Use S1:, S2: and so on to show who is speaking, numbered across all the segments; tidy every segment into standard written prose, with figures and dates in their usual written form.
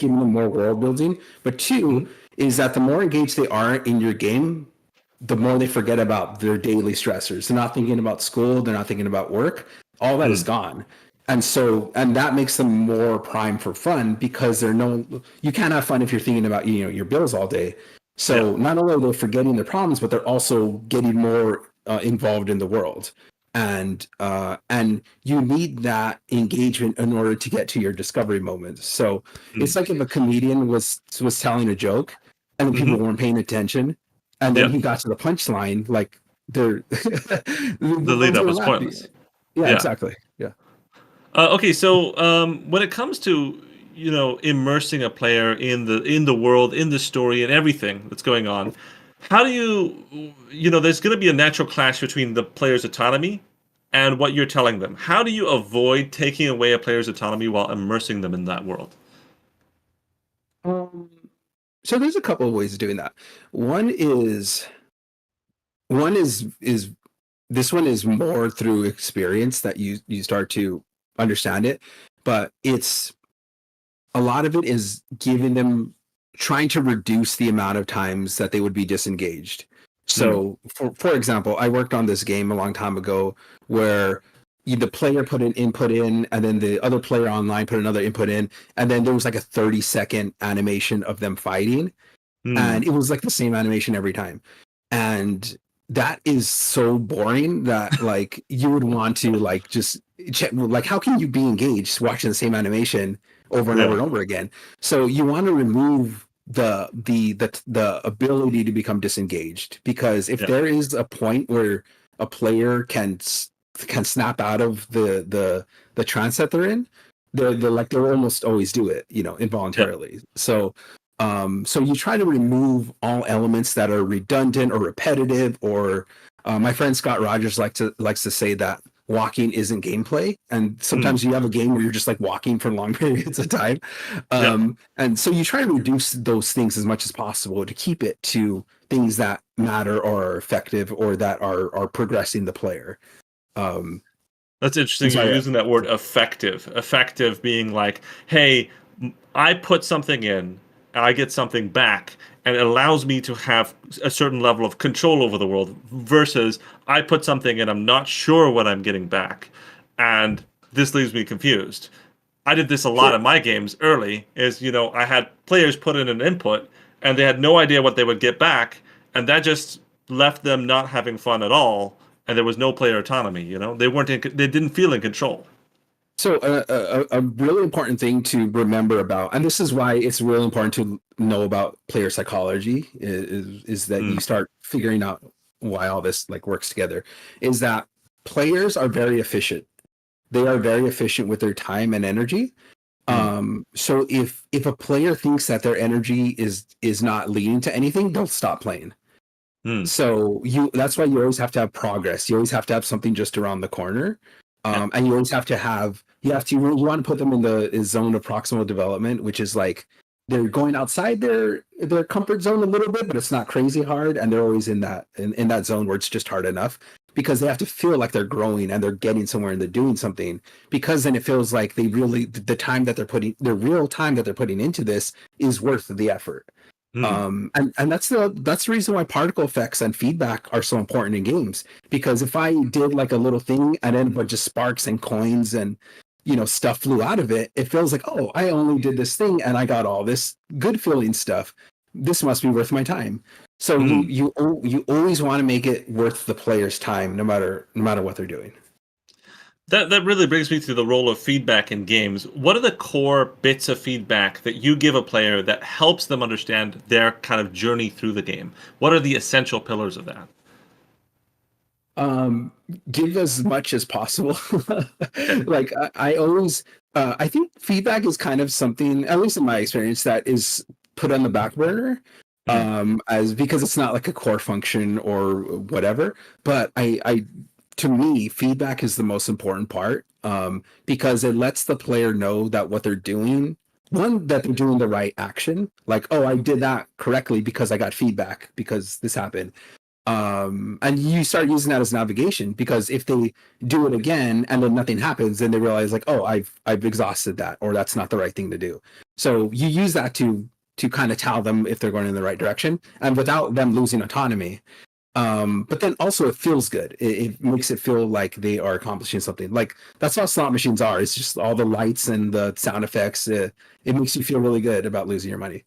S1: giving them more world building. But two is that the more engaged they are in your game, the more they forget about their daily stressors. They're not thinking about school. They're not thinking about work. All that is gone. And that makes them more prime for fun because you can't have fun if you're thinking about, your bills all day. So not only are they forgetting their problems, but they're also getting more involved in the world. And you need that engagement in order to get to your discovery moments. So it's like if a comedian was telling a joke and people weren't paying attention, and then he got to the punchline, like they're
S2: the lead up was pointless.
S1: Yeah, exactly. Yeah.
S2: Okay, so when it comes to immersing a player in the world, in the story, and everything that's going on, how do there's going to be a natural clash between the player's autonomy and what you're telling them. How do you avoid taking away a player's autonomy while immersing them in that world?
S1: So there's a couple of ways of doing that. One is this one is more through experience that you start to understand it, but it's a lot of it is giving them, trying to reduce the amount of times that they would be disengaged. So for example, I worked on this game a long time ago where the player put an input in and then the other player online put another input in, and then there was like a 30-second animation of them fighting, and it was like the same animation every time. And that is so boring that like you would want to like just check, like how can you be engaged watching the same animation over and over and over again? So you want to remove the ability to become disengaged, because if there is a point where a player can snap out of the trance that they're in, they'll almost always do it, involuntarily. So you try to remove all elements that are redundant or repetitive, or my friend Scott Rogers likes to say that walking isn't gameplay, and sometimes you have a game where you're just like walking for long periods of time. And so you try to reduce those things as much as possible to keep it to things that matter or are effective or that are progressing the player.
S2: That's interesting. You're using that word effective. Effective being like, hey, I put something in, and I get something back, and it allows me to have a certain level of control over the world, versus I put something in, I'm not sure what I'm getting back, and this leaves me confused. I did this a lot in my games early, I had players put in an input, and they had no idea what they would get back, and that just left them not having fun at all, and there was no player autonomy, They didn't feel in control.
S1: So a really important thing to remember about, and this is why it's really important to know about player psychology, is that you start figuring out why all this like works together, is that players are very efficient. They are very efficient with their time and energy. So if a player thinks that their energy is not leading to anything, they'll stop playing. So that's why you always have to have progress. You always have to have something just around the corner. And you always have to you want to put them in the zone of proximal development, which is like they're going outside their comfort zone a little bit, but it's not crazy hard, and they're always in that zone where it's just hard enough, because they have to feel like they're growing and they're getting somewhere and they're doing something, because then it feels like the real time that they're putting into this is worth the effort. And that's the reason why particle effects and feedback are so important in games, because if I did like a little thing and then a bunch of sparks and coins and stuff flew out of it, it feels like, oh, I only did this thing and I got all this good feeling stuff. This must be worth my time. So you always want to make it worth the player's time, no matter what they're doing.
S2: That really brings me to the role of feedback in games. What are the core bits of feedback that you give a player that helps them understand their kind of journey through the game? What are the essential pillars of that?
S1: Give as much as possible. Like I always, I think feedback is kind of something, at least in my experience, that is put on the back burner, because it's not like a core function or whatever. But to me, feedback is the most important part, because it lets the player know that what they're doing, one, that they're doing the right action, like, oh, I did that correctly because I got feedback because this happened. And you start using that as navigation, because if they do it again and then nothing happens, then they realize like, oh, I've exhausted that, or that's not the right thing to do. So you use that to kind of tell them if they're going in the right direction, and without them losing autonomy. But then also it feels good. It makes it feel like they are accomplishing something. Like that's how slot machines are. It's just all the lights and the sound effects. It makes you feel really good about losing your money.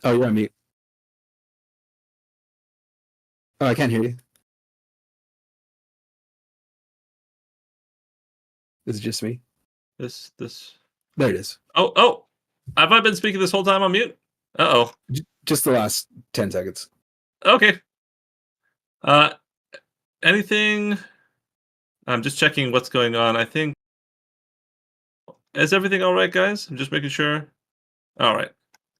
S1: Oh, you're on mute. Oh, I can't hear you. Is it just me?
S2: This.
S1: There it is.
S2: Oh. Have I been speaking this whole time on mute? Uh-oh.
S1: Just the last 10 seconds.
S2: Okay. Anything? I'm just checking what's going on. I think. Is everything all right, guys? I'm just making sure. All right.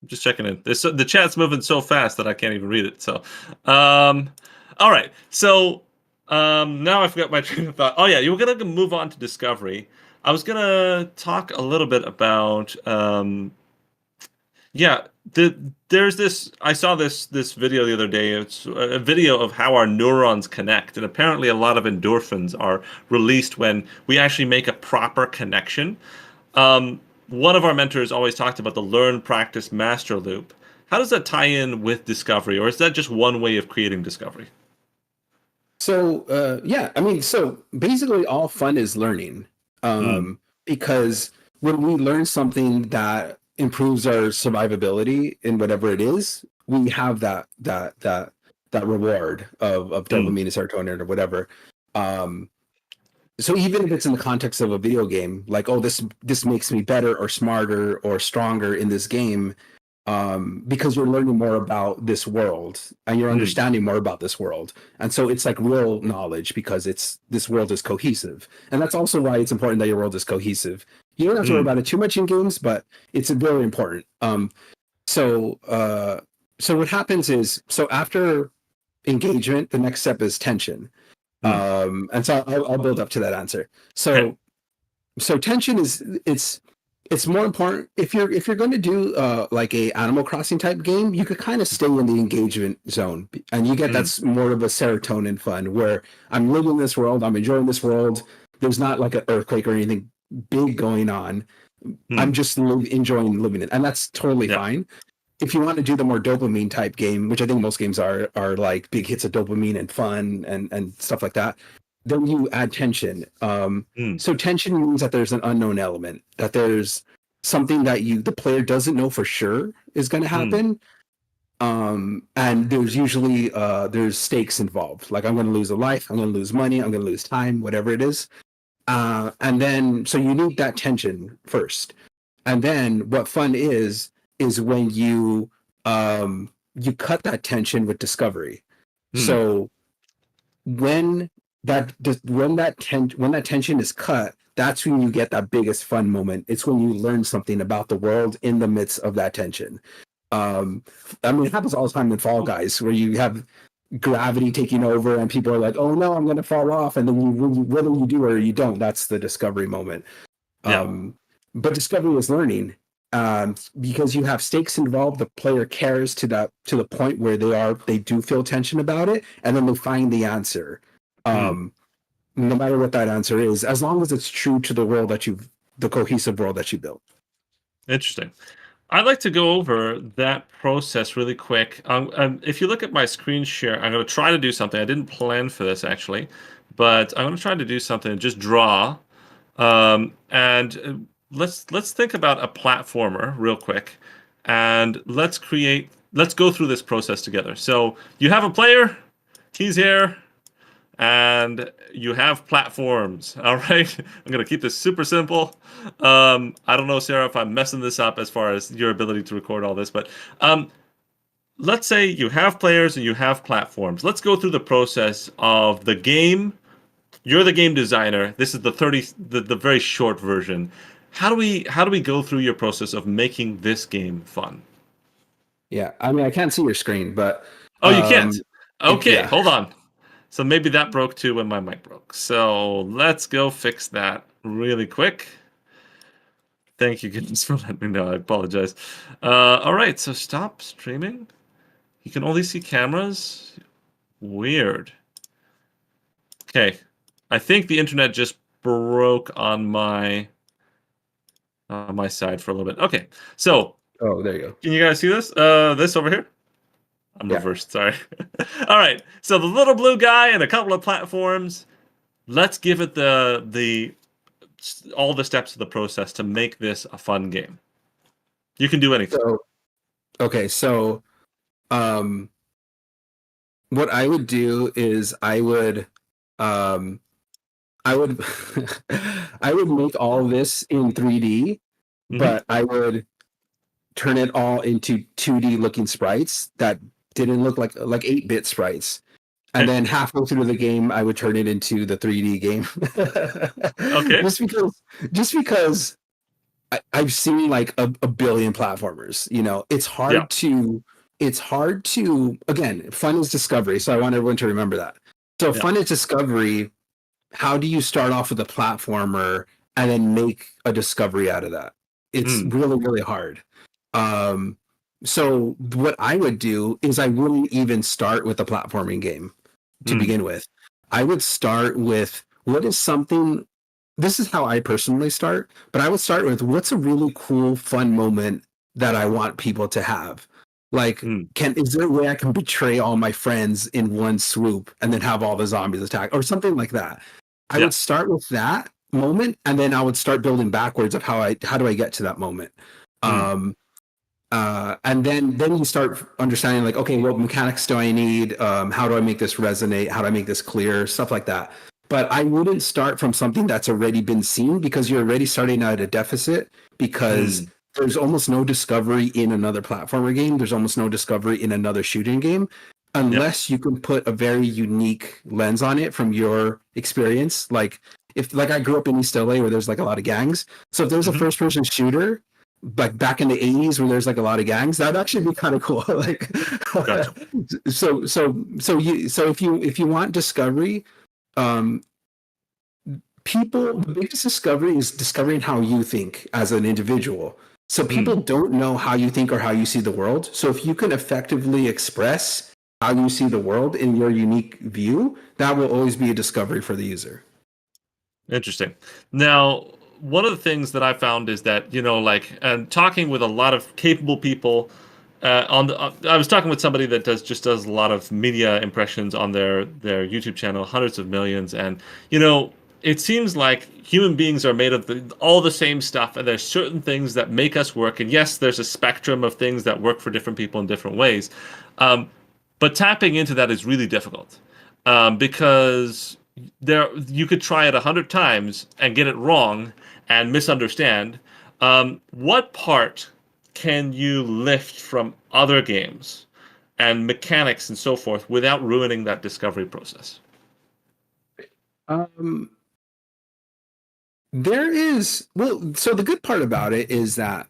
S2: I'm just checking in. The chat's moving so fast that I can't even read it. So, all right. So, now I forgot my train of thought. Oh yeah, you were gonna move on to discovery. I was gonna talk a little bit about, yeah, there's this. I saw this video the other day. It's a video of how our neurons connect, and apparently a lot of endorphins are released when we actually make a proper connection. One of our mentors always talked about the learn, practice, master loop. How does that tie in with discovery, or is that just one way of creating discovery?
S1: So yeah, I mean, so basically all fun is learning. Because when we learn something that improves our survivability in whatever it is, we have that reward of dopamine, serotonin, or whatever. So even if it's in the context of a video game, like, oh, this makes me better or smarter or stronger in this game, because you're learning more about this world and you're understanding more about this world. And so it's like real knowledge, because this world is cohesive. And that's also why it's important that your world is cohesive. You don't have to worry about it too much in games, but it's very important. So what happens is, so after engagement, the next step is tension. And so I'll build up to that answer. So tension is, it's more important if you're going to do like a Animal Crossing type game, you could kind of stay in the engagement zone, and you get that's more of a serotonin fun, where I'm living this world, I'm enjoying this world. There's not like an earthquake or anything big going on. I'm just enjoying living it, and that's totally fine. If you want to do the more dopamine type game, which I think most games are like big hits of dopamine and fun and stuff like that, then you add tension. So tension means that there's an unknown element, that there's something that the player doesn't know for sure is going to happen. And there's usually there's stakes involved. Like, I'm going to lose a life, I'm going to lose money, I'm going to lose time, whatever it is. And then, so you need that tension first. And then what fun is when you cut that tension with discovery. So when that tension is cut, that's when you get that biggest fun moment. It's when you learn something about the world in the midst of that tension. I mean, it happens all the time in Fall Guys, where you have gravity taking over and people are like, oh no, I'm going to fall off, and then whether you do or you don't, that's the discovery moment. But discovery is learning, because you have stakes involved. The player cares to the point where they do feel tension about it, and then they find the answer. No matter what that answer is, as long as it's true to the world the cohesive world that you built.
S2: Interesting. I'd like to go over that process really quick. If you look at my screen share, I'm going to try to do something. I didn't plan for this, actually, but I'm going to try to do something, just draw. And let's think about a platformer real quick, and let's go through this process together. So you have a player, he's here, and you have platforms. All right, I'm gonna keep this super simple. I don't know, Sarah, if I'm messing this up as far as your ability to record all this, but let's say you have players and you have platforms. Let's go through the process of the game. You're the game designer. This is the very short version. How do we go through your process of making this game fun?
S1: Yeah, I mean, I can't see your screen, but
S2: you can't. Okay,
S1: yeah.
S2: Hold on. So maybe that broke too when my mic broke. So let's go fix that really quick. Thank you guys for letting me know. I apologize. All right, so stop streaming. You can only see cameras. Weird. Okay, I think the internet just broke on my side for a little bit. Okay, so
S1: Oh, there you go.
S2: can you guys see this? This over here. I'm
S1: Yeah.
S2: reversed. Sorry. All right. So the little blue guy and a couple of platforms. Let's give it all the steps of the process to make this a fun game. You can do anything.
S1: So, okay, so what I would do is I would I would I would make all of this in 3D, but I would turn it all into 2D looking sprites that didn't look like 8-bit sprites. And then halfway through the game, I would turn it into the 3D game.
S2: Okay.
S1: Just because I've seen like a billion platformers. You know, it's hard to again, fun is discovery. So I want everyone to remember that. So fun is discovery. How do you start off with a platformer and then make a discovery out of that? It's really, really hard. So what I would do is I wouldn't even start with a platforming game to begin with. I would start with what is something. This is how I personally start, but I would start with what's a really cool, fun moment that I want people to have. Like, is there a way I can betray all my friends in one swoop and then have all the zombies attack or something like that? I would start with that moment, and then I would start building backwards of how do I get to that moment. And then you start understanding like, okay, what mechanics do I need? How do I make this resonate? How do I make this clear? Stuff like that. But I wouldn't start from something that's already been seen because you're already starting at a deficit because there's almost no discovery in another platformer game. There's almost no discovery in another shooting game unless you can put a very unique lens on it from your experience. Like I grew up in East LA where there's like a lot of gangs. So if there's a first person shooter, like back in the 80s where there's like a lot of gangs, that'd actually be kind of cool. Like,
S2: Gotcha.
S1: so if you want discovery, the biggest discovery is discovering how you think as an individual. So people don't know how you think or how you see the world. So if you can effectively express how you see the world in your unique view, that will always be a discovery for the user.
S2: Interesting. Now, one of the things that I found is that, and talking with a lot of capable people, I was talking with somebody that does a lot of media impressions on their YouTube channel, hundreds of millions, and it seems like human beings are made of all the same stuff, and there's certain things that make us work, and yes, there's a spectrum of things that work for different people in different ways, but tapping into that is really difficult because you could try it 100 times and get it wrong and misunderstand. What part can you lift from other games and mechanics and so forth without ruining that discovery process?
S1: So the good part about it is that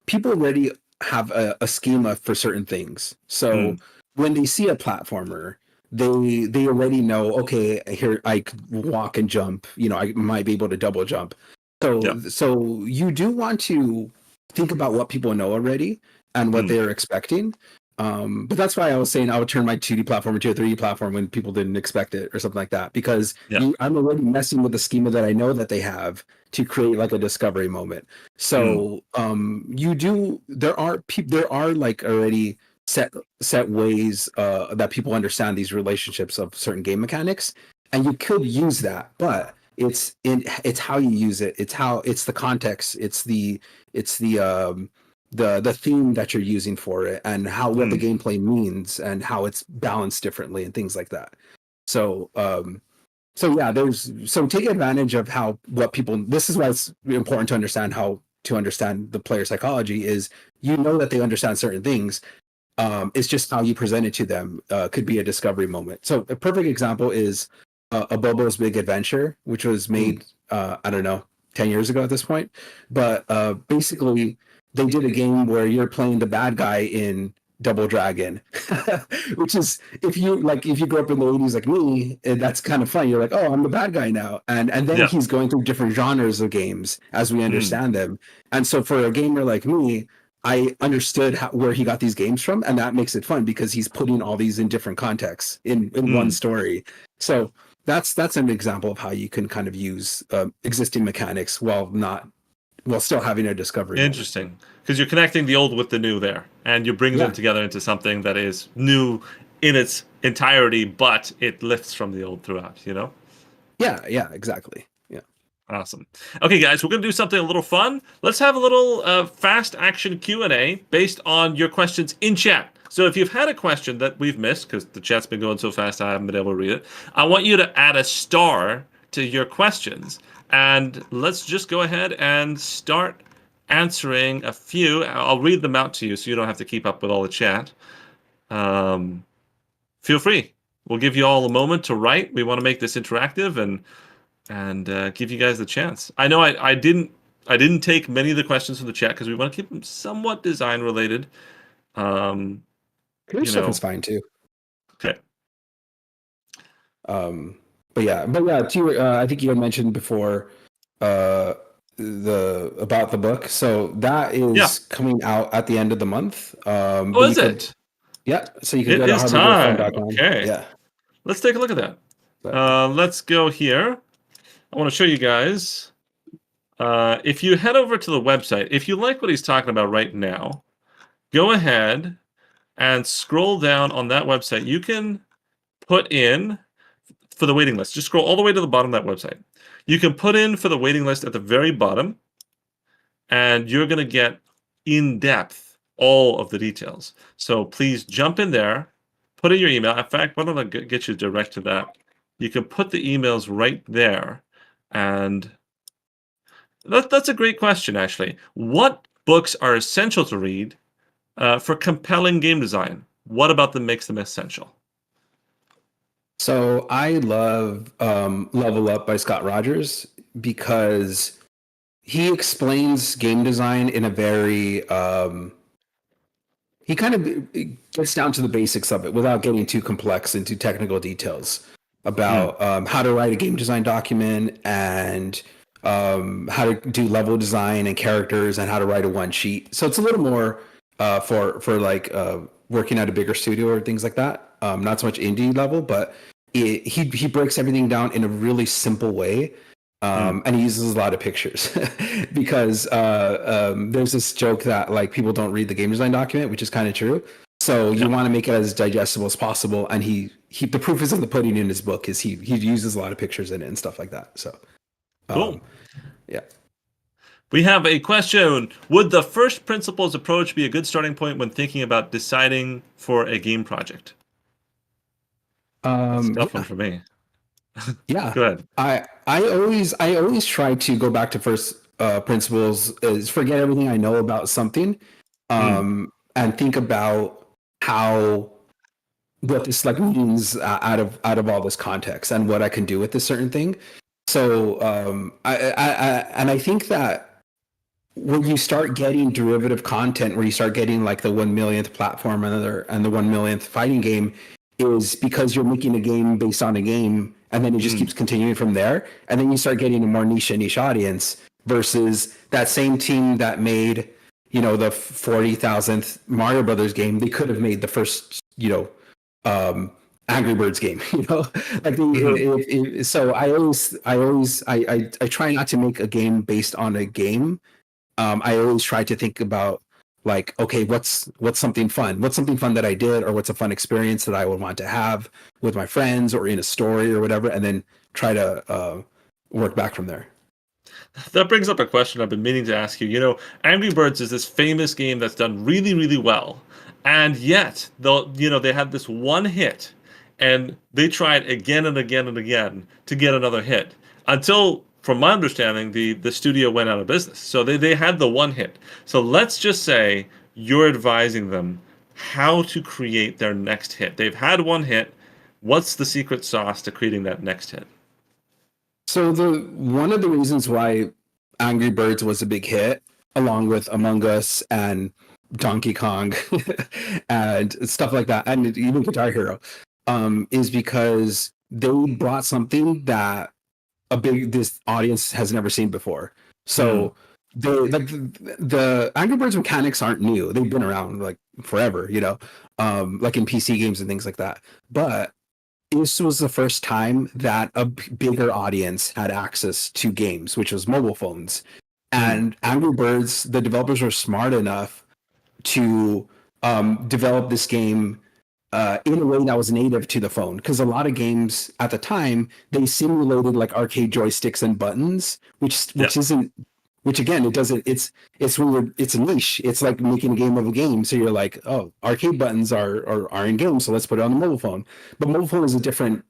S1: people already have a schema for certain things. So when they see a platformer, they already know, okay, here I could walk and jump, I might be able to double jump. So you do want to think about what people know already and what they're expecting. But that's why I was saying I would turn my 2D platform into a 3D platform when people didn't expect it or something like that, because I'm already messing with the schema that I know that they have to create like a discovery moment. So there are like already set ways that people understand these relationships of certain game mechanics, and you could use that, but it's how you use it. It's the context. It's the theme that you're using for it, and what the gameplay means, and how it's balanced differently, and things like that. So take advantage of what people. This is why it's important to understand the player psychology. Is that they understand certain things. It's just how you present it to them could be a discovery moment. So a perfect example is a Bobo's Big Adventure, which was made I don't know 10 years ago at this point, but basically they did a game where you're playing the bad guy in Double Dragon, which is if you grew up in the 80s like me, that's kind of fun. You're like, oh, I'm the bad guy now, and then he's going through different genres of games as we understand them. And so for a gamer like me, I understood where he got these games from, and that makes it fun because he's putting all these in different contexts in one story. So that's an example of how you can kind of use existing mechanics while still having a discovery.
S2: Interesting, because you're connecting the old with the new there, and you're bringing them together into something that is new in its entirety, but it lifts from the old throughout, you know?
S1: Yeah, exactly. Yeah.
S2: Awesome. Okay, guys, we're going to do something a little fun. Let's have a little fast action Q&A based on your questions in chat. So if you've had a question that we've missed, because the chat's been going so fast I haven't been able to read it, I want you to add a star to your questions. And let's just go ahead and start answering a few. I'll read them out to you so you don't have to keep up with all the chat. Feel free. We'll give you all a moment to write. We want to make this interactive and give you guys the chance. I know I didn't take many of the questions from the chat because we want to keep them somewhat design related.
S1: Your stuff is fine too.
S2: Okay.
S1: But yeah, I think you had mentioned before about the book. So that is coming out at the end of the month.
S2: Is it?
S1: Yeah. So you can go to harvardbookfund.com.
S2: Okay.
S1: Yeah.
S2: Let's take a look at that. Let's go here. I want to show you guys. If you head over to the website, if you like what he's talking about right now, go ahead and scroll down on that website. You can put in for the waiting list. Just scroll all the way to the bottom of that website. You can put in for the waiting list at the very bottom, and you're going to get in depth all of the details. So please jump in there, put in your email. In fact, why don't I get you direct to that? You can put the emails right there. And that's a great question, actually. What books are essential to read for compelling game design? What about them makes them essential?
S1: So I love Level Up by Scott Rogers because he explains game design in a very he kind of gets down to the basics of it without getting too complex into technical details about how to write a game design document and how to do level design and characters and how to write a one sheet. So it's a little more for like working at a bigger studio or things like that. Not so much indie level, but he breaks everything down in a really simple way. And he uses a lot of pictures because there's this joke that like people don't read the game design document, which is kind of true. So you want to make it as digestible as possible. And he the proof is in the pudding in his book is he uses a lot of pictures in it and stuff like that. So
S2: cool.
S1: Yeah.
S2: We have a question. Would the first principles approach be a good starting point when thinking about deciding for a game project? That's a tough one for me.
S1: Yeah.
S2: Go ahead.
S1: I always try to go back to first principles, is forget everything I know about something, and think about what this like means out of all this context and what I can do with this certain thing. So I think that when you start getting derivative content, where you start getting like the 1 millionth platform and the 1 millionth fighting game, is because you're making a game based on a game, and then it just keeps continuing from there, and then you start getting a more niche audience versus that same team that made the 40,000th Mario Brothers game. They could have made the first Angry Birds game, like so I try not to make a game based on a game. I always try to think about like, okay, what's something fun? What's something fun that I did, or what's a fun experience that I would want to have with my friends or in a story or whatever, and then try to work back from there.
S2: That brings up a question I've been meaning to ask you. Angry Birds is this famous game that's done really, really well, and yet they had this one hit, and they tried again and again and again to get another hit until, from my understanding, the studio went out of business. So they had the one hit. So let's just say you're advising them how to create their next hit. They've had one hit. What's the secret sauce to creating that next hit?
S1: So one of the reasons why Angry Birds was a big hit, along with Among Us and Donkey Kong and stuff like that, and even Guitar Hero, is because they brought something that this audience has never seen before. So they like the Angry Birds mechanics aren't new. They've been around like forever, like in PC games and things like that. But this was the first time that a bigger audience had access to games, which was mobile phones. And Angry Birds, the developers were smart enough to develop this game in a way that was native to the phone, because a lot of games at the time they simulated like arcade joysticks and buttons, which isn't, which again, it doesn't, it's weird, it's a niche. It's like making a game of a game. So you're like, oh, arcade buttons are in games, so let's put it on the mobile phone. But mobile phone is a different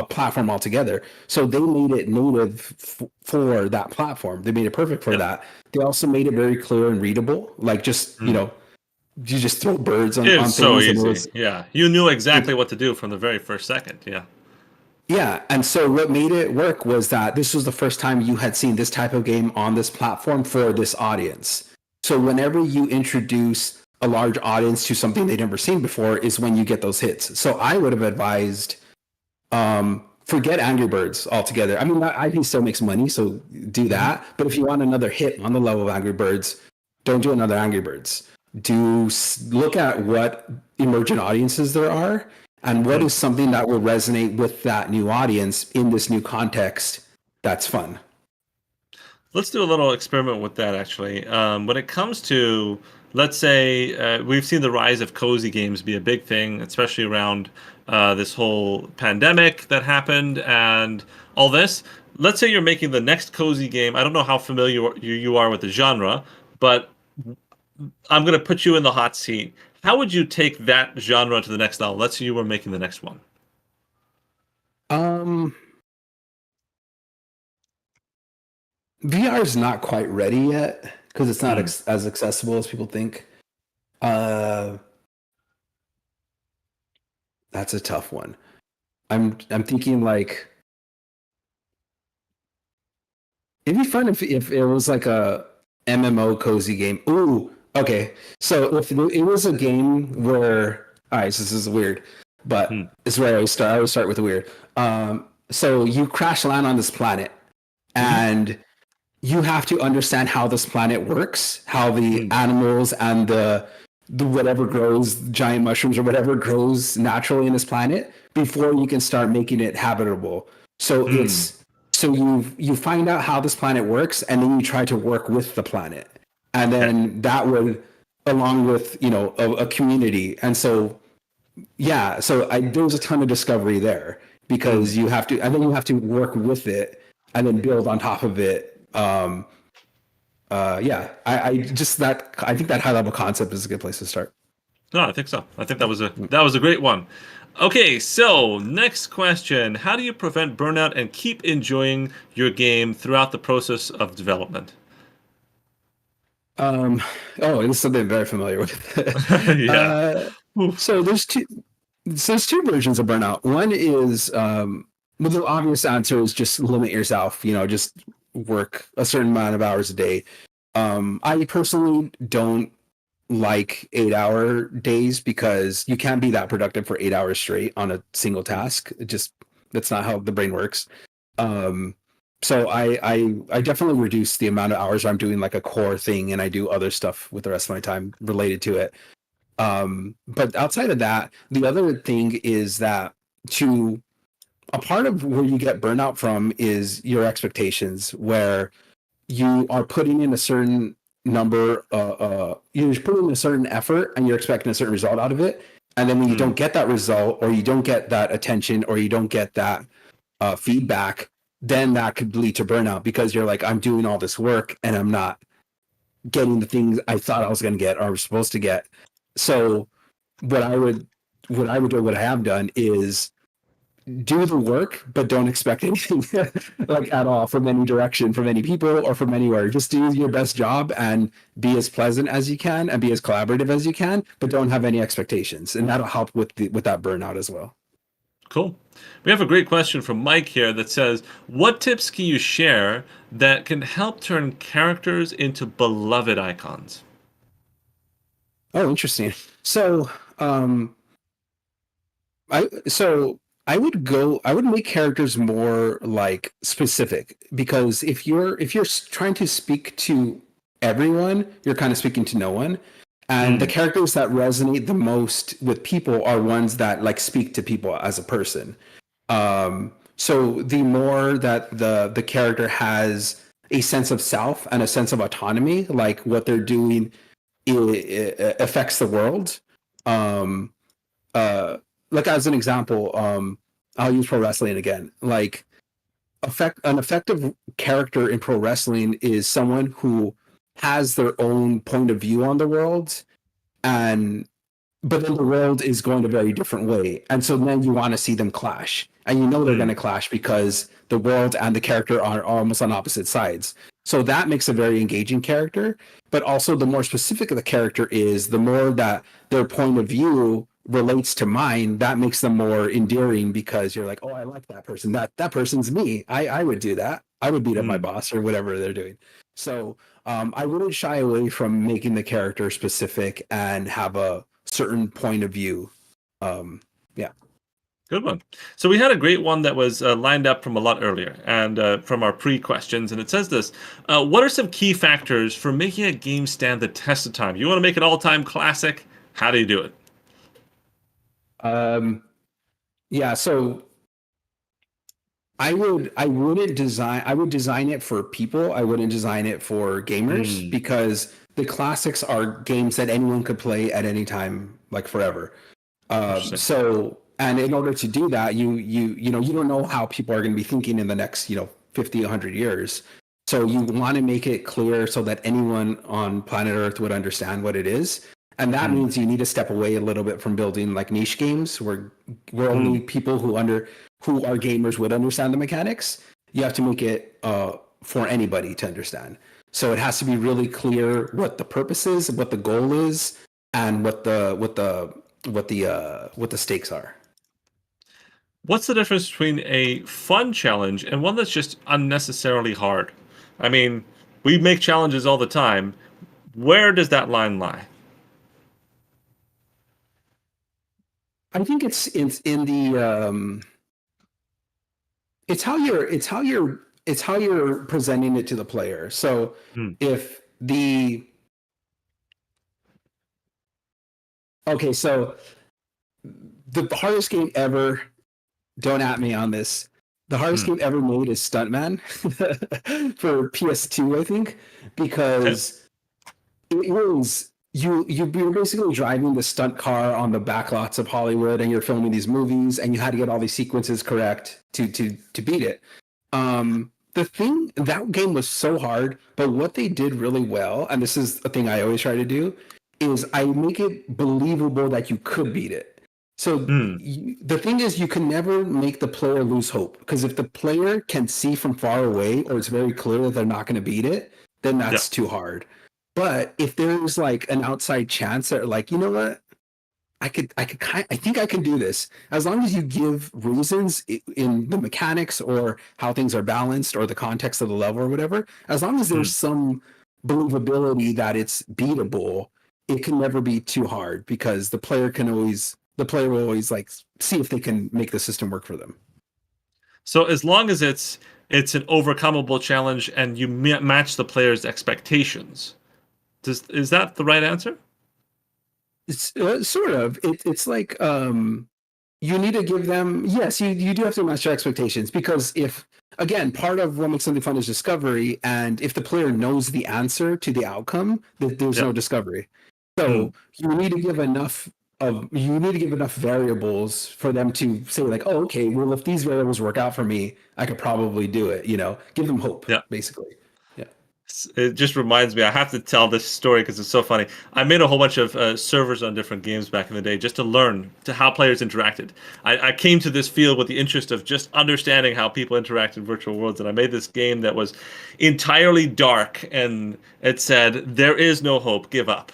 S1: platform altogether. So they made it native for that platform. They made it perfect for that. They also made it very clear and readable, like just you just throw birds on,
S2: it's so
S1: things.
S2: easy. You knew exactly what to do from the very first second.
S1: Yeah, and so what made it work was that this was the first time you had seen this type of game on this platform for this audience. So whenever you introduce a large audience to something they've never seen before is when you get those hits. So I would have advised, forget Angry Birds altogether. I mean, IP still makes money, so do that. But if you want another hit on the level of Angry Birds, don't do another Angry Birds. Look at what emergent audiences there are and what is something that will resonate with that new audience in this new context that's fun.
S2: Let's do a little experiment with that, actually. When it comes to, let's say, we've seen the rise of cozy games be a big thing, especially around this whole pandemic that happened and all this. Let's say you're making the next cozy game. I don't know how familiar you are with the genre, but I'm going to put you in the hot seat. How would you take that genre to the next level? Let's say you were making the next one.
S1: VR is not quite ready yet because it's not as accessible as people think. That's a tough one. I'm thinking like it'd be fun if it was like a MMO cozy game. Ooh, okay. So if it was a game where, all right, so this is weird, but this is where I always start. I always start with the weird. So you crash land on this planet, and you have to understand how this planet works, how the animals and the whatever grows, giant mushrooms or whatever grows naturally in this planet before you can start making it habitable. So you find out how this planet works, and then you try to work with the planet, and then that would, along with a community, and so there's a ton of discovery there because you have to, and then you have to work with it and then build on top of it. I think that high level concept is a good place to start.
S2: No, I think so. I think that was a great one. Okay, so next question: how do you prevent burnout and keep enjoying your game throughout the process of development?
S1: This is something I'm very familiar with. So there's two versions of burnout. One is, the obvious answer is just limit yourself. Just work a certain amount of hours a day. I personally don't like 8-hour days because you can't be that productive for 8 hours straight on a single task. That's not how the brain works. So I definitely reduce the amount of hours I'm doing like a core thing, and I do other stuff with the rest of my time related to it. But outside of that, the other thing is that a part of where you get burnout from is your expectations, where you are putting in a certain number, you're putting in a certain effort and you're expecting a certain result out of it. And then when you don't get that result, or you don't get that attention, or you don't get that feedback, then that could lead to burnout because you're like, I'm doing all this work and I'm not getting the things I thought I was going to get or was supposed to get. So what I would do, what I have done is do the work, but don't expect anything like at all from any direction, from any people or from anywhere. Just do your best job and be as pleasant as you can and be as collaborative as you can, but don't have any expectations. And that'll help with that burnout as well.
S2: Cool. We have a great question from Mike here that says, what tips can you share that can help turn characters into beloved icons?
S1: Oh, interesting. So, so I would make characters more like specific, because if you're trying to speak to everyone, you're kind of speaking to no one. And the
S2: Hmm.
S1: characters that resonate the most with people are ones that like speak to people as a person. So the more that the character has a sense of self and a sense of autonomy, like what they're doing it affects the world. Um, uh, like as an example, I'll use pro wrestling again. Like an effective character in pro wrestling is someone who has their own point of view on the world, and but then the world is going a very different way, and so then you want to see them clash, and you know they're going
S2: Hmm.
S1: to clash because the world and the character are almost on opposite sides. So that makes a very engaging character. But also, the more specific the character is, the more that their point of view relates to mine, that makes them more endearing, because you're like, oh, I like that person, that person's me, I would do that, I would beat up my
S2: Hmm.
S1: boss or whatever they're doing. So I wouldn't shy away from making the character specific and have a certain point of view. Yeah.
S2: Good one. So we had a great one that was lined up from a lot earlier and from our pre-questions, and it says this: what are some key factors for making a game stand the test of time? You want to make it all-time classic? How do you do it?
S1: Um, yeah. So I would design it for people. I wouldn't design it for gamers,
S2: Hmm.
S1: because the classics are games that anyone could play at any time, like forever.
S2: Interesting.
S1: So, and in order to do that, you don't know how people are going to be thinking in the next 50, 100 years. So you want to make it clear so that anyone on planet Earth would understand what it is. And that
S2: Hmm.
S1: means you need to step away a little bit from building like niche games where
S2: Hmm.
S1: only people who are gamers would understand the mechanics. You have to make it for anybody to understand. So it has to be really clear what the purpose is, what the goal is, and what the stakes are.
S2: What's the difference between a fun challenge and one that's just unnecessarily hard? I mean, we make challenges all the time. Where does that line lie?
S1: I think it's in the it's how you're presenting it to the player. So
S2: Hmm.
S1: if the okay, so the hardest game ever, don't at me on this. The hardest
S2: Hmm.
S1: game ever made is Stuntman for PS2, I think,
S2: Okay.
S1: because it was you're basically driving the stunt car on the backlots of Hollywood, and you're filming these movies, and you had to get all these sequences correct to beat it. The thing, that game was so hard, but what they did really well, and this is a thing I always try to do, is I make it believable that you could beat it. So
S2: Hmm.
S1: the thing is, you can never make the player lose hope, because if the player can see from far away, or it's very clear that they're not going to beat it, then
S2: Yeah.
S1: that's too hard. But if there's like an outside chance that, like, you know what, I think I can do this, as long as you give reasons in the mechanics or how things are balanced or the context of the level or whatever. As long as
S2: Hmm.
S1: there's some believability that it's beatable, it can never be too hard, because the player will always like see if they can make the system work for them.
S2: So as long as it's an overcomable challenge and you match the player's expectations, is that the right answer?
S1: It's sort of it's like you need to give them, yes, you do have to match their expectations, because if, again, part of what makes something fun is discovery, and if the player knows the answer to the outcome, there's
S2: Yeah.
S1: no discovery.
S2: Hmm.
S1: So you need to give enough variables for them to say, like, oh, okay, well, if these variables work out for me, I could probably do it. Give them hope,
S2: Yeah.
S1: basically. Yeah.
S2: It just reminds me. I have to tell this story because it's so funny. I made a whole bunch of servers on different games back in the day just to learn to how players interacted. I came to this field with the interest of just understanding how people interact in virtual worlds, and I made this game that was entirely dark, and it said, "There is no hope. Give up."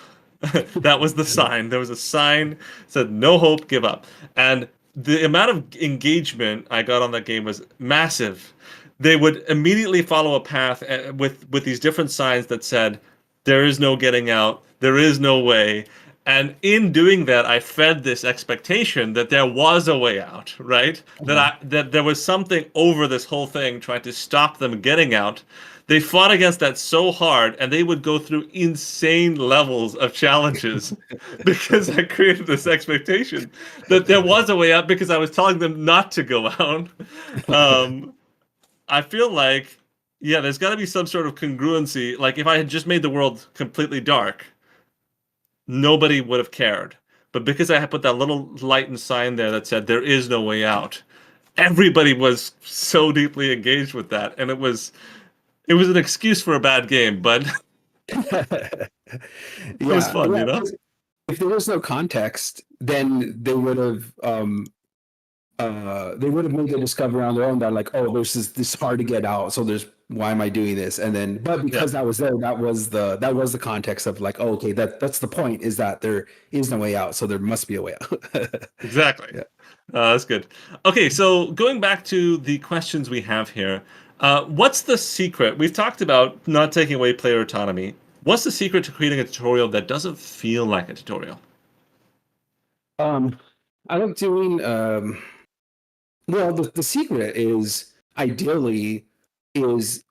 S2: That was the sign. There was a sign that said, "No hope. Give up," and the amount of engagement I got on that game was massive. They would immediately follow a path with these different signs that said, "There is no getting out. There is no way." And in doing that, I fed this expectation that there was a way out, right? That there was something over this whole thing trying to stop them getting out. They fought against that so hard, and they would go through insane levels of challenges because I created this expectation that there was a way out because I was telling them not to go out. I feel like, yeah, there's got to be some sort of congruency. Like if I had just made the world completely dark, nobody would have cared. But because I had put that little light and sign there that said there is no way out, everybody was so deeply engaged with that, and it was an excuse for a bad game, but it was fun, you know.
S1: If there was no context, then they would have made the discovery on their own that like, oh, this is hard to get out, so there's why am I doing this? And then, but because that was there, that was the context of like, oh, okay, that's the point, is that there is no way out, so there must be a way out.
S2: Exactly. Yeah. That's good. Okay, so going back to the questions we have here, what's the secret? We've talked about not taking away player autonomy. What's the secret to creating a tutorial that doesn't feel like a tutorial?
S1: I like doing well, the secret is ideally is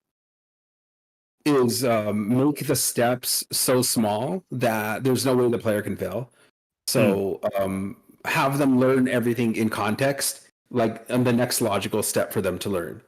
S1: make the steps so small that there's no way the player can fail. So have them learn everything in context, like and the next logical step for them to learn.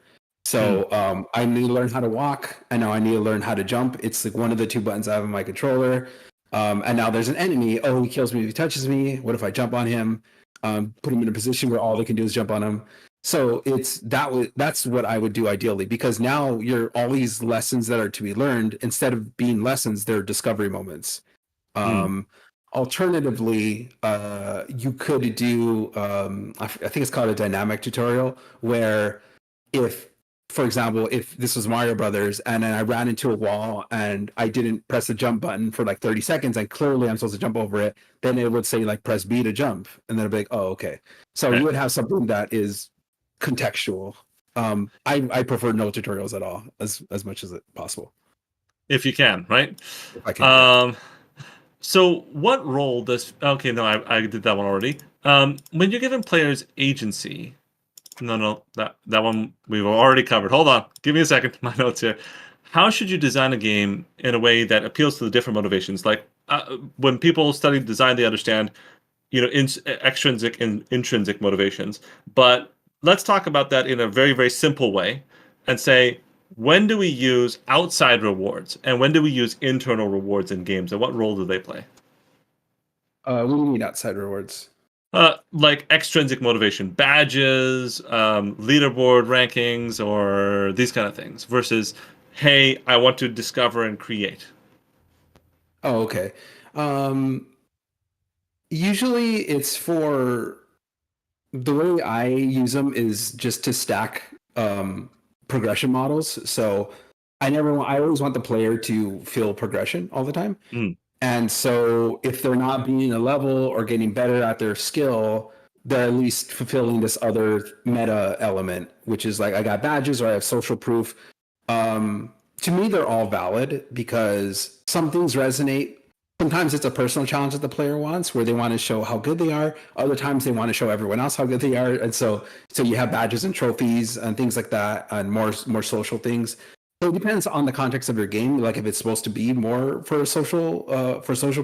S1: So I need to learn how to walk. I know I need to learn how to jump. It's like one of the two buttons I have on my controller. And now there's an enemy. Oh, he kills me if he touches me. What if I jump on him? Put him in a position where all they can do is jump on him. So that's what I would do ideally, because now you're all these lessons that are to be learned, instead of being lessons, they're discovery moments. Alternatively, you could do I think it's called a dynamic tutorial, where if, for example, if this was Mario Brothers and then I ran into a wall and I didn't press the jump button for like 30 seconds and clearly I'm supposed to jump over it, then it would say like press B to jump, and then I'd be like, oh, okay. So you would have something that is contextual. I prefer no tutorials at all, as much as possible.
S2: If you can, right?
S1: If I can.
S2: So what role does... Okay, no, I did that one already. When you're giving players agency... No, that one we've already covered. Hold on. Give me a second. My notes here. How should you design a game in a way that appeals to the different motivations? Like when people study design, they understand, extrinsic and intrinsic motivations. But let's talk about that in a very, very simple way and say, when do we use outside rewards and when do we use internal rewards in games, and what role do they play?
S1: What do you mean outside rewards?
S2: Like extrinsic motivation, badges, leaderboard rankings, or these kind of things, versus, hey, I want to discover and create.
S1: Oh, okay. Usually it's for... the way I use them is just to stack progression models. So I always want the player to feel progression all the time. And so if they're not being a level or getting better at their skill, they're at least fulfilling this other meta element, which is like, I got badges or I have social proof. To me, they're all valid because some things resonate. Sometimes it's a personal challenge that the player wants, where they want to show how good they are. Other times they want to show everyone else how good they are. And so you have badges and trophies and things like that, and more social things. So it depends on the context of your game, like if it's supposed to be more for social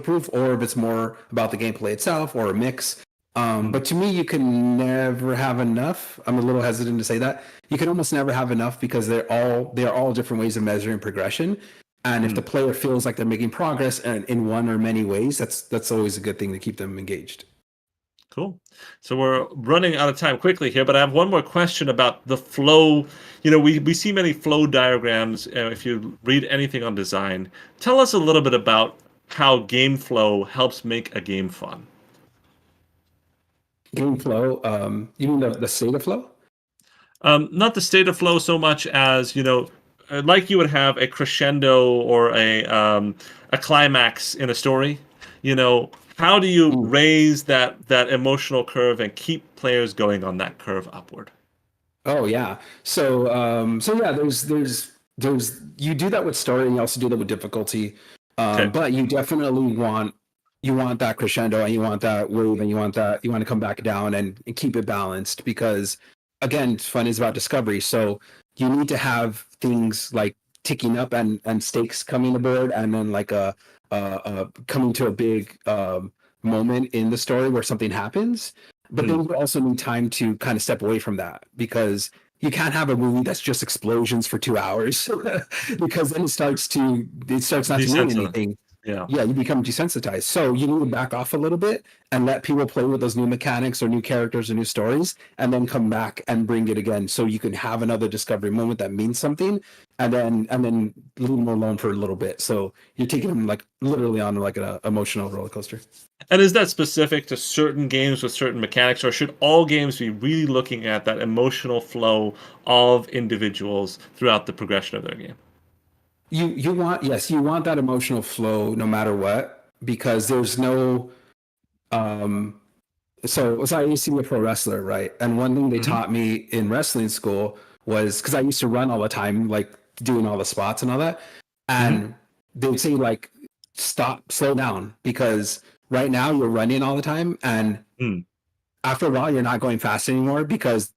S1: proof, or if it's more about the gameplay itself, or a mix. But to me, you can never have enough. I'm a little hesitant to say that. You can almost never have enough, because they are all different ways of measuring progression. And if the player feels like they're making progress in one or many ways, that's always a good thing to keep them engaged.
S2: Cool. So we're running out of time quickly here, but I have one more question about the flow. We see many flow diagrams. If you read anything on design, tell us a little bit about how game flow helps make a game fun.
S1: Game flow? You mean the state of flow?
S2: Not the state of flow so much as, like you would have a crescendo or a climax in a story. How do you raise that emotional curve and keep players going on that curve upward?
S1: Oh yeah. So yeah, there's you do that with story, and you also do that with difficulty. But you definitely want you want that crescendo and you want that wave and you want to come back down and keep it balanced because again, fun is about discovery. So you need to have things like ticking up and stakes coming aboard and then like a coming to a big moment in the story where something happens. But then you also need time to kind of step away from that because you can't have a movie that's just explosions for 2 hours because then it starts not to mean anything. Yeah, you become desensitized. So you need to back off a little bit and let people play with those new mechanics or new characters or new stories, and then come back and bring it again so you can have another discovery moment that means something, and then leave them alone for a little bit. So you're taking them like literally on like an emotional roller coaster.
S2: And is that specific to certain games with certain mechanics, or should all games be really looking at that emotional flow of individuals throughout the progression of their game?
S1: You want that emotional flow no matter what because there's no so I used to be a pro wrestler, right? And one thing they taught me in wrestling school was because I used to run all the time, like doing all the spots and all that, and they would say like stop, slow down because right now you're running all the time and after a while you're not going fast anymore because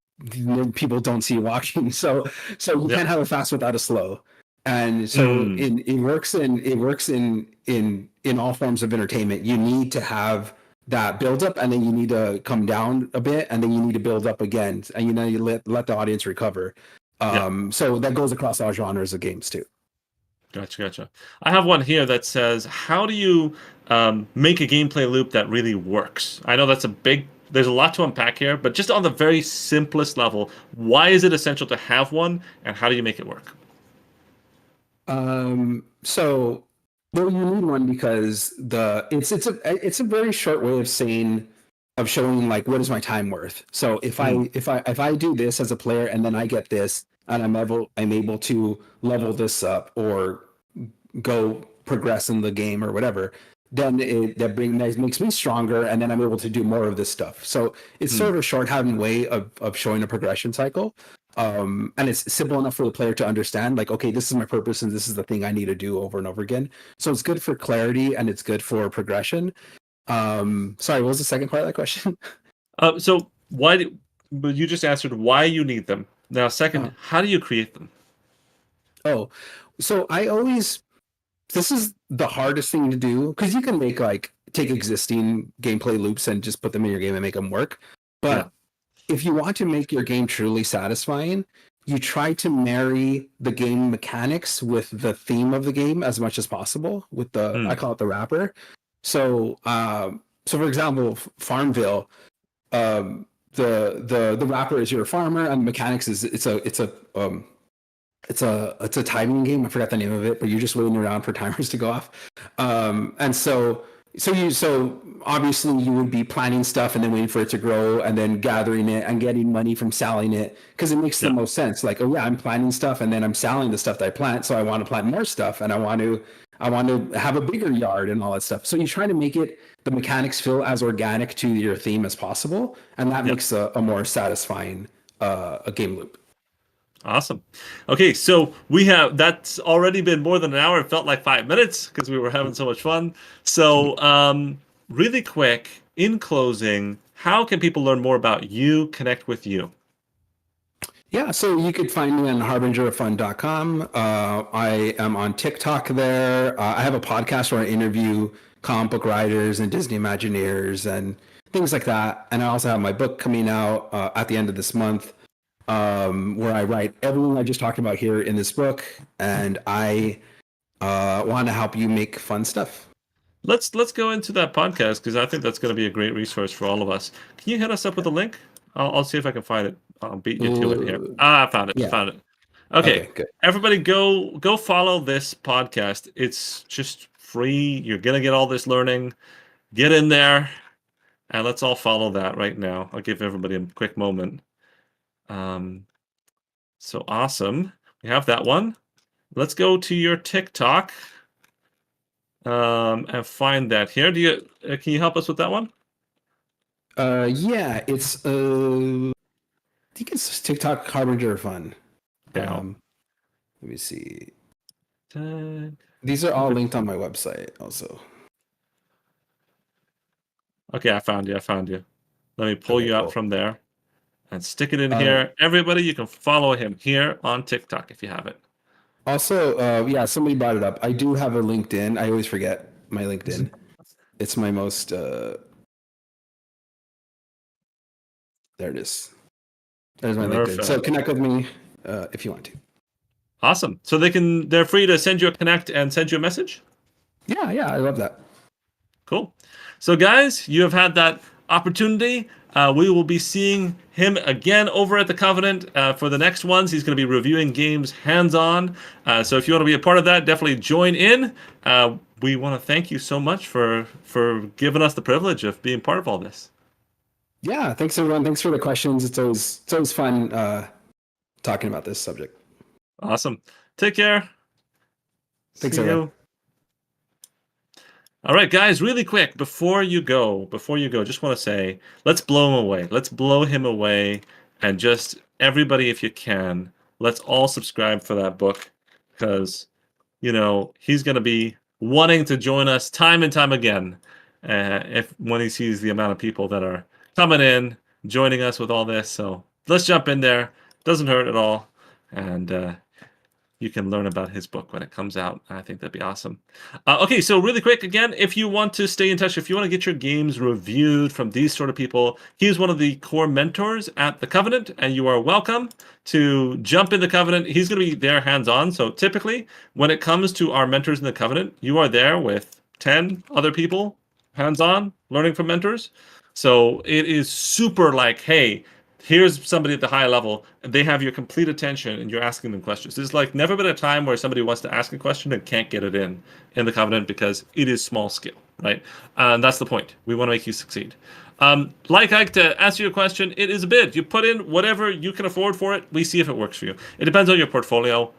S1: people don't see you walking. So you can't have a fast without a slow. And so it works in all forms of entertainment. You need to have that build up and then you need to come down a bit and then you need to build up again and you let the audience recover. So that goes across all genres of games too.
S2: Gotcha. I have one here that says, how do you make a gameplay loop that really works? I know there's a lot to unpack here, but just on the very simplest level, why is it essential to have one and how do you make it work?
S1: So well, you need one because it's a very short way of showing like what is my time worth. So if I do this as a player and then I get this and I'm able to level this up or go progress in the game or whatever, then that makes me stronger and then I'm able to do more of this stuff. So it's sort of a shorthand way of showing a progression cycle. And it's simple enough for the player to understand like, okay, this is my purpose and this is the thing I need to do over and over again. So it's good for clarity and it's good for progression. Sorry, what was the second part of that question?
S2: So but you just answered why you need them. Now, second, how do you create them?
S1: So this is the hardest thing to do because you can take existing gameplay loops and just put them in your game and make them work. But if you want to make your game truly satisfying, you try to marry the game mechanics with the theme of the game as much as possible with I call it the wrapper. So for example, Farmville, the wrapper is you're a farmer and the mechanics is it's a timing game. I forgot the name of it, but you're just waiting around for timers to go off. And so obviously you would be planting stuff and then waiting for it to grow and then gathering it and getting money from selling it because it makes the most sense. Like, oh yeah, I'm planting stuff and then I'm selling the stuff that I plant. So I want to plant more stuff and I want to have a bigger yard and all that stuff. So you try to make the mechanics feel as organic to your theme as possible. And that makes a more satisfying a game loop.
S2: Awesome. Okay, so that's already been more than an hour. It felt like 5 minutes because we were having so much fun. So really quick, in closing, how can people learn more about you, connect with you?
S1: Yeah, so you could find me on harbingeroffun.com. I am on TikTok there. I have a podcast where I interview comic book writers and Disney Imagineers and things like that. And I also have my book coming out at the end of this month. Where I write everything I just talked about here in this book, and I want to help you make fun stuff.
S2: Let's go into that podcast because I think that's going to be a great resource for all of us. Can you hit us up with a link? I'll see if I can find it. I'll beat you to it here. I found it.
S1: Yeah.
S2: Found it. Okay,
S1: good.
S2: Everybody, go follow this podcast. It's just free. You're gonna get all this learning. Get in there, and let's all follow that right now. I'll give everybody a quick moment. So awesome. We have that one. Let's go to your TikTok and find that here. Can you help us with that one?
S1: Yeah, it's I think it's TikTok Harbinger Fun.
S2: Yeah.
S1: Let me see.
S2: Tag.
S1: These are all linked on my website also.
S2: Okay, I found you. Let me pull you
S1: cool.
S2: out from there and stick it in
S1: Uh,
S2: here. Everybody, you can follow him here on TikTok if you have it.
S1: Also, yeah, somebody brought it up. I do have a LinkedIn. I always forget my LinkedIn. It's my most. There it is. There's my LinkedIn. So
S2: Perfect.
S1: connect with me if you want to.
S2: Awesome. So they're free to send you a connect and send you a message?
S1: Yeah, I love that.
S2: Cool. So guys, you have had that opportunity. We will be seeing him again over at the Covenant for the next ones. He's going to be reviewing games hands-on. So if you want to be a part of that, definitely join in. We want to thank you so much for giving us the privilege of being part of all this.
S1: Yeah, thanks everyone. Thanks for the questions. It's always fun talking about this subject.
S2: Awesome. Take care.
S1: Thanks,
S2: See
S1: everyone.
S2: you. All right, guys, really quick, before you go, just want to say, let's blow him away. Let's blow him away. And just everybody, if you can, let's all subscribe for that book because, he's going to be wanting to join us time and time again when he sees the amount of people that are coming in, joining us with all this. So let's jump in there. Doesn't hurt at all. And you can learn about his book when it comes out. I think that'd be awesome. Okay, so really quick, again, if you want to stay in touch, if you want to get your games reviewed from these sort of people, he's one of the core mentors at the Covenant, and you are welcome to jump in the Covenant. He's going to be there hands-on. So typically, when it comes to our mentors in the Covenant, you are there with 10 other people hands-on, learning from mentors. So it is super like, hey, here's somebody at the high level, and they have your complete attention, and you're asking them questions. There's like never been a time where somebody wants to ask a question and can't get it in the Covenant because it is small scale, right? And that's the point. We want to make you succeed. Like Ike, to answer your question, it is a bid. You put in whatever you can afford for it. We see if it works for you. It depends on your portfolio.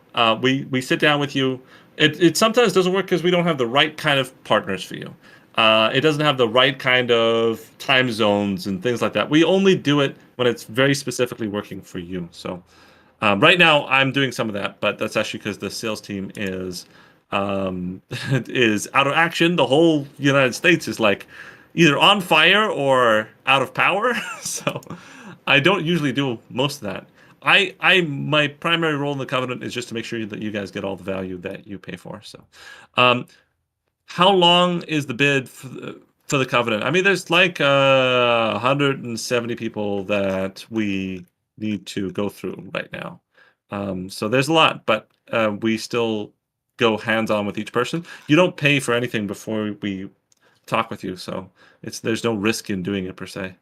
S2: We sit down with you. It sometimes doesn't work because we don't have the right kind of partners for you. It doesn't have the right kind of time zones and things like that. We only do it when it's very specifically working for you. So right now I'm doing some of that, but that's actually because the sales team is is out of action. The whole United States is like either on fire or out of power. So I don't usually do most of that. My primary role in the Covenant is just to make sure that you guys get all the value that you pay for. So how long is the bid for the Covenant? I mean, there's like 170 people that we need to go through right now. So there's a lot, but we still go hands-on with each person. You don't pay for anything before we talk with you, so there's no risk in doing it per se.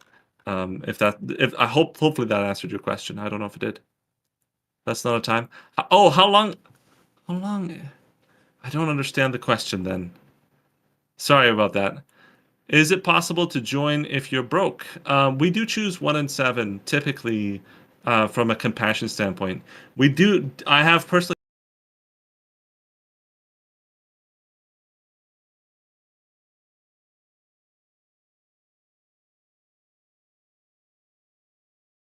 S2: Hopefully that answered your question. I don't know if it did. That's not a time. Oh, how long? How long? I don't understand the question then. Sorry about that. Is it possible to join if you're broke? We do choose 1 in 7 typically from a compassion standpoint. I have personally